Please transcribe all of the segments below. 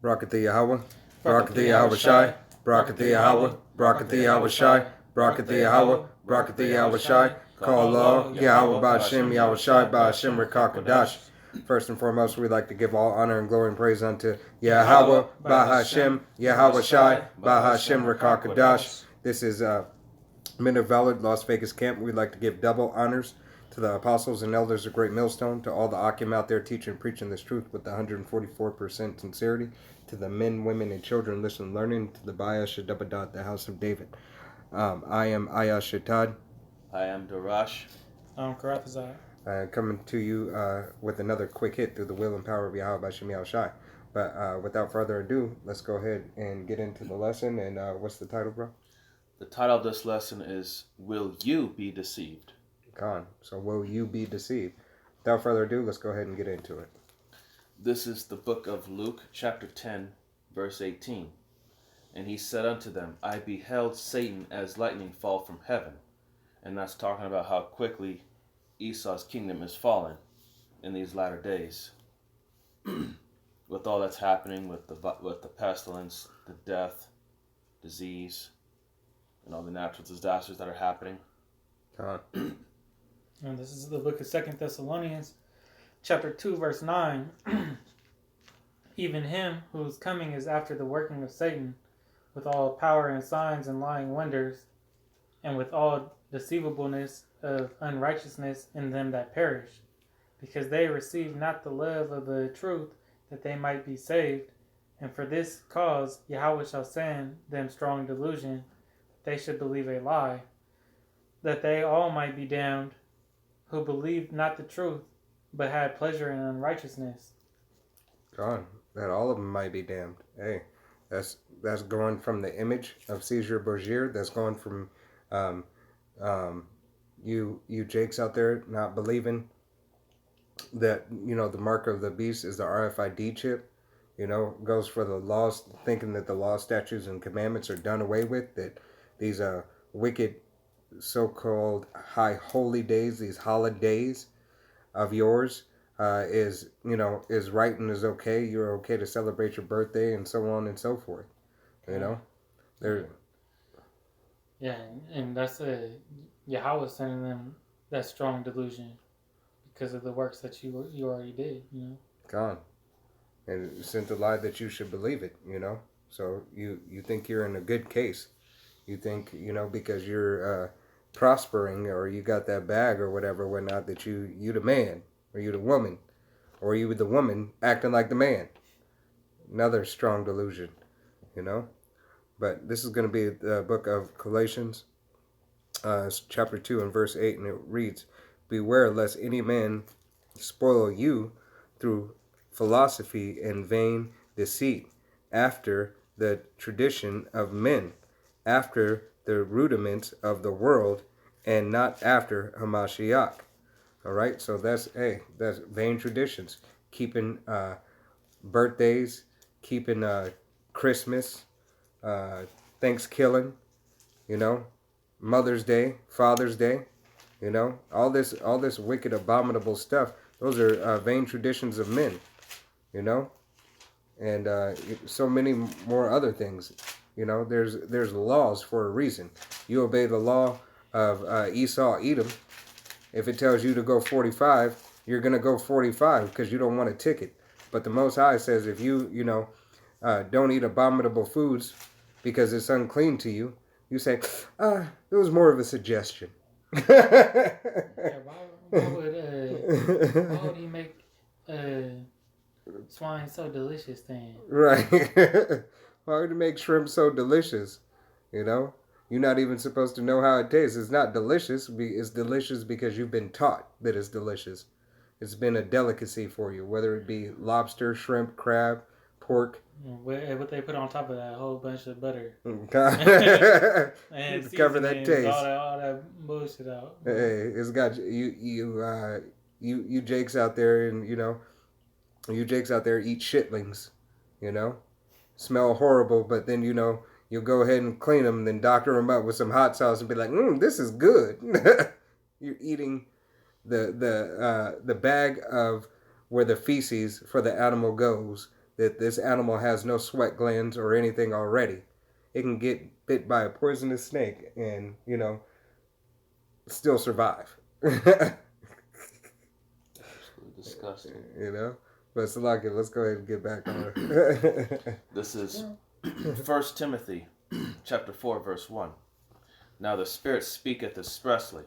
Barakatha Yahweh, Barakatha Yahweh Shai, Barakatha Yahweh, Barakatha Yahweh Shai, Barakatha Yahweh, Barakatha Yahweh Shai, Call Allah, Yahweh Ba'Hashem, Yahweh Shai, Ba'Hashem, Rekakadash. First and foremost, we'd like to give all honor and glory and praise unto Yahweh Ba'Hashem, Yahweh Shai, Ba'Hashem, Rekakadash. This is Men of Valor, Las Vegas camp. We'd like to give double honors to the apostles and elders of Great Millstone, to all the Akim out there teaching and preaching this truth with 144% sincerity, to the men, women, and children listening and learning, to the Bayash Shadabadat, the house of David. I am Ayash Shatad. I am Darash. I'm Karathazai. Coming to you with another quick hit through the will and power of Yahweh Ba'Shem Yahweh Shai. But without further ado, let's go ahead and get into the lesson. And what's the title, bro? The title of this lesson is, Will You Be Deceived? Khan. So will you be deceived? Without further ado, let's go ahead and get into it. This is the book of Luke, chapter 10, verse 18. And he said unto them, I beheld Satan as lightning fall from heaven. And that's talking about how quickly Esau's kingdom is fallen in these latter days. With all that's happening with the pestilence, the death, disease, and all the natural disasters that are happening. Khan. And this is the book of 2 Thessalonians, chapter 2, verse 9. Even him whose coming is after the working of Satan, with all power and signs and lying wonders, and with all deceivableness of unrighteousness in them that perish, because they receive not the love of the truth, that they might be saved. And for this cause Yahweh shall send them strong delusion, that they should believe a lie, that they all might be damned, who believed not the truth, but had pleasure in unrighteousness. Gone. That all of them might be damned. Hey, that's going from the image of Caesar Borgia. That's going from you Jakes out there not believing that, the mark of the beast is the RFID chip. Goes for the laws, thinking that the law, statutes, and commandments are done away with, that these wicked so-called high holy days, these holidays of yours, is right and is okay. You're okay to celebrate your birthday and so on and so forth. They're and that's Yahweh sending them that strong delusion because of the works that you already did. Gone, and sent a lie that you should believe it. So you think you're in a good case. You think because you're prospering, or you got that bag or whatever, whatnot, that you the man, or you the woman, or you the woman acting like the man. Another strong delusion, But this is going to be the book of Galatians, chapter 2 and verse 8, and it reads, Beware lest any man spoil you through philosophy and vain deceit, after the tradition of men, after the rudiments of the world, and not after Hamashiach. All right, so that's vain traditions, keeping birthdays, keeping Christmas, Thanksgiving, Mother's Day, Father's Day, all this wicked, abominable stuff. Those are vain traditions of men, and so many more other things. There's laws for a reason. You obey the law of Esau, Edom. If it tells you to go 45, you're going to go 45 because you don't want a ticket. But the Most High says if you don't eat abominable foods because it's unclean to you, you say, it was more of a suggestion. Why would he make swine so delicious then? Right. Why would he make shrimp so delicious? You're not even supposed to know how it tastes. It's not delicious. It's delicious because you've been taught that it's delicious. It's been a delicacy for you, whether it be lobster, shrimp, crab, pork. What they put on top of that, a whole bunch of butter. And cover that taste. All that bullshit out. Hey, it's got you Jakes out there, and you Jakes out there eat shitlings, smell horrible, but then you'll go ahead and clean them, and then doctor them up with some hot sauce and be like, this is good. You're eating the bag of where the feces for the animal goes, that this animal has no sweat glands or anything already. It can get bit by a poisonous snake and, still survive. Absolutely disgusting. But Salaki, let's go ahead and get back on it. This is 1 Timothy chapter 4, verse 1. Now the Spirit speaketh expressly,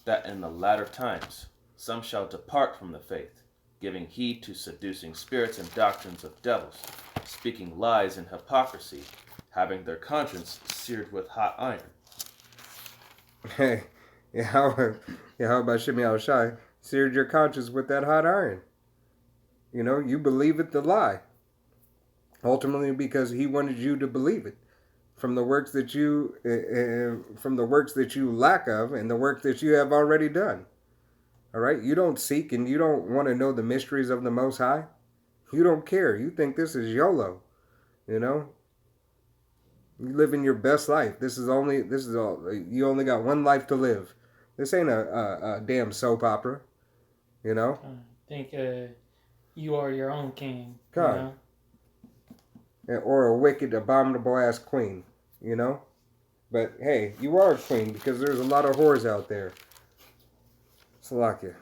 that in the latter times some shall depart from the faith, giving heed to seducing spirits and doctrines of devils, speaking lies and hypocrisy, having their conscience seared with hot iron. Hey, how about Shimei Al-Shai? Seared your conscience with that hot iron. You believe it the lie. Ultimately, because he wanted you to believe it. From the works that you lack of, and the work that you have already done. All right, you don't seek and you don't want to know the mysteries of the Most High. You don't care. You think this is YOLO. You live in your best life. This is all. You only got one life to live. This ain't a damn soap opera. I think you are your own king. God. Or a wicked, abominable ass queen. But hey, you are a queen because there's a lot of whores out there. Salakia.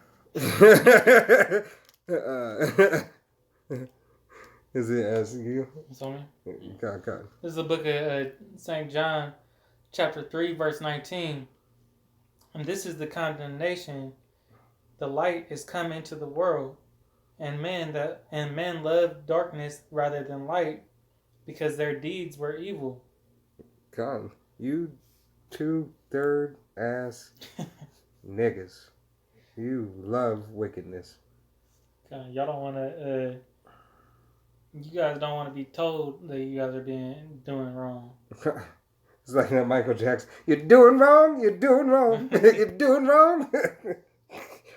Is it you? It's on me. God. This is the book of St. John, chapter 3, verse 19. And this is the condemnation. The light is come into the world, and men loved darkness rather than light, because their deeds were evil. God, you 2/3 ass niggas. You love wickedness. God, y'all don't want to. You guys don't want to be told that you guys are doing wrong. It's like that Michael Jackson. You're doing wrong. You're doing wrong. You're doing wrong.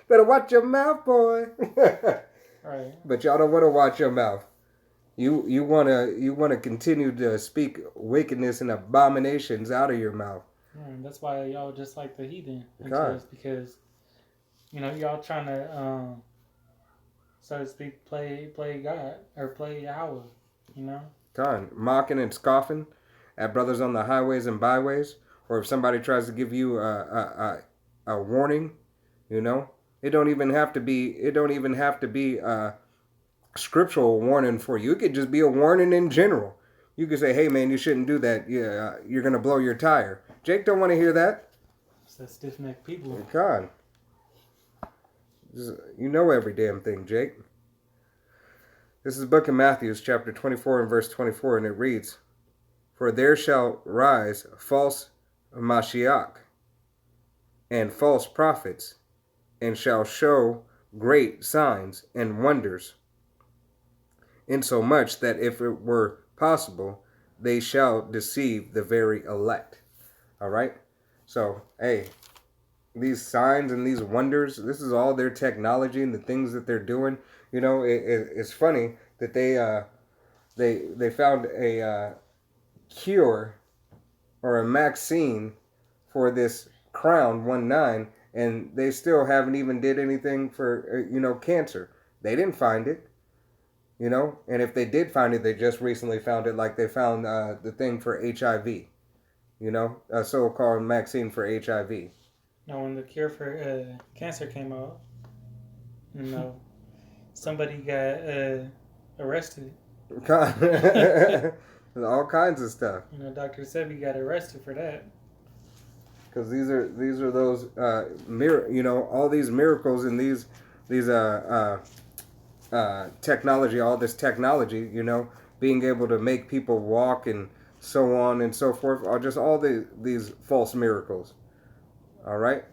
Better watch your mouth, boy. Right. But y'all don't want to watch your mouth. You wanna continue to speak wickedness and abominations out of your mouth. And that's why y'all just like the heathen. Because y'all trying to so to speak play God or play Yahweh. Mocking and scoffing at brothers on the highways and byways, or if somebody tries to give you a warning, it don't even have to be scriptural warning for you. It could just be a warning in general. You could say, hey man, you shouldn't do that. Yeah, you're gonna blow your tire. Jake don't want to hear that. It's that stiff-necked people. God. You know every damn thing, Jake. This is the book of Matthew, chapter 24 and verse 24, and it reads, For there shall rise false Mashiach and false prophets, and shall show great signs and wonders, insomuch that if it were possible, they shall deceive the very elect. All right? So, hey, these signs and these wonders, this is all their technology and the things that they're doing. It's funny that they found a cure or a vaccine for this crown 1-9, and they still haven't even did anything for cancer. They didn't find it. And if they did find it, they just recently found it, like they found the thing for HIV, a so-called vaccine for HIV. Now, when the cure for cancer came out, somebody got arrested. All kinds of stuff. Dr. Sebi got arrested for that. Because these are those all these miracles and these technology, all this technology, being able to make people walk and so on and so forth, are just all these false miracles. All right?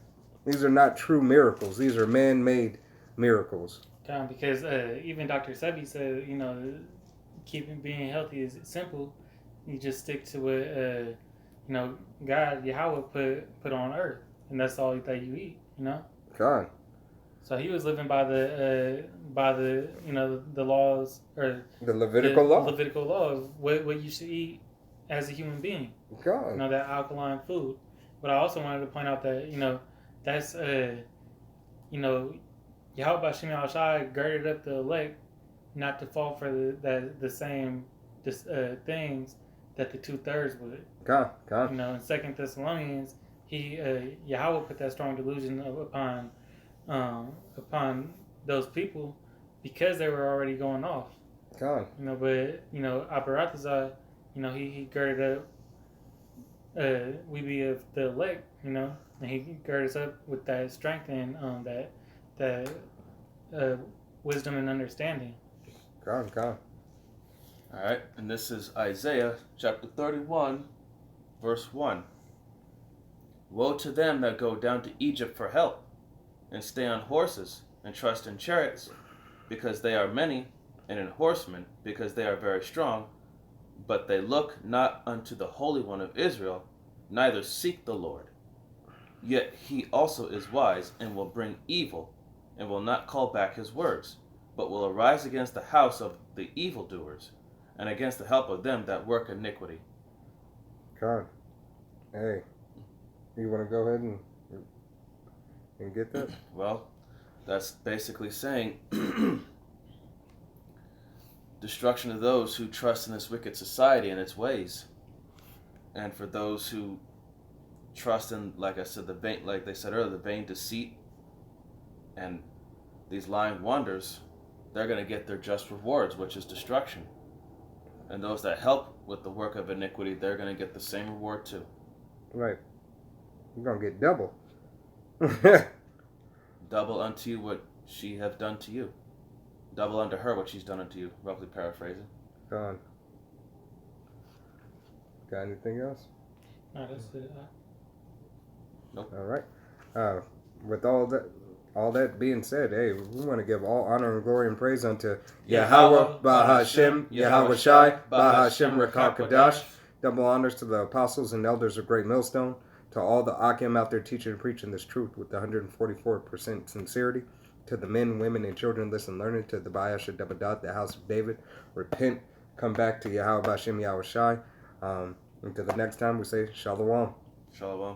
These are not true miracles. These are man-made miracles. Because even Dr. Sebi said, being healthy is simple. You just stick to what, God, Yahweh put on earth. And that's all that you eat, God. So he was living by the the laws, or the Levitical law. Levitical law of what you should eat as a human being. God. That alkaline food. But I also wanted to point out that that's Yahweh Shimei Al-Shai girded up the elect not to fall for the same things that the 2/3 would. God. You know, in 2 Thessalonians, Yahweh put that strong delusion upon those people because they were already going off. God. You know, but you know, Aparatazar, you know, he girded up. We be of the elect, you know, and he girded us up with that strength and that wisdom and understanding. God. All right, and this is Isaiah chapter 31, verse 1. Woe to them that go down to Egypt for help, and stay on horses, and trust in chariots, because they are many, and in horsemen, because they are very strong, but they look not unto the Holy One of Israel, neither seek the Lord. Yet he also is wise, and will bring evil, and will not call back his words, but will arise against the house of the evildoers, and against the help of them that work iniquity. God. Hey, you want to go ahead and get that? Well, that's basically saying destruction of those who trust in this wicked society and its ways, and for those who trust in, like I said, like they said earlier, the vain deceit and these lying wonders, they're going to get their just rewards, which is destruction. And those that help with the work of iniquity, they're going to get the same reward too. Right. You're going to get double. Double unto you what she hath done to you. Double unto her what she's done unto you. Roughly paraphrasing. God. Got anything else? No, that's it. Nope. All right. With all that being said, hey, we want to give all honor and glory and praise unto Yahweh, Bahashem, Yahweh Shai, Bahashem Rekakadash. Double honors to the apostles and elders of Great Millstone, to all the Akim out there teaching and preaching this truth with 144% sincerity, to the men, women, and children listen learning, to the Bayasha Debadat, the house of David, repent, come back to Yahweh Bahashem, Yahweh Shai. Until the next time, we say Shalom. Shalom.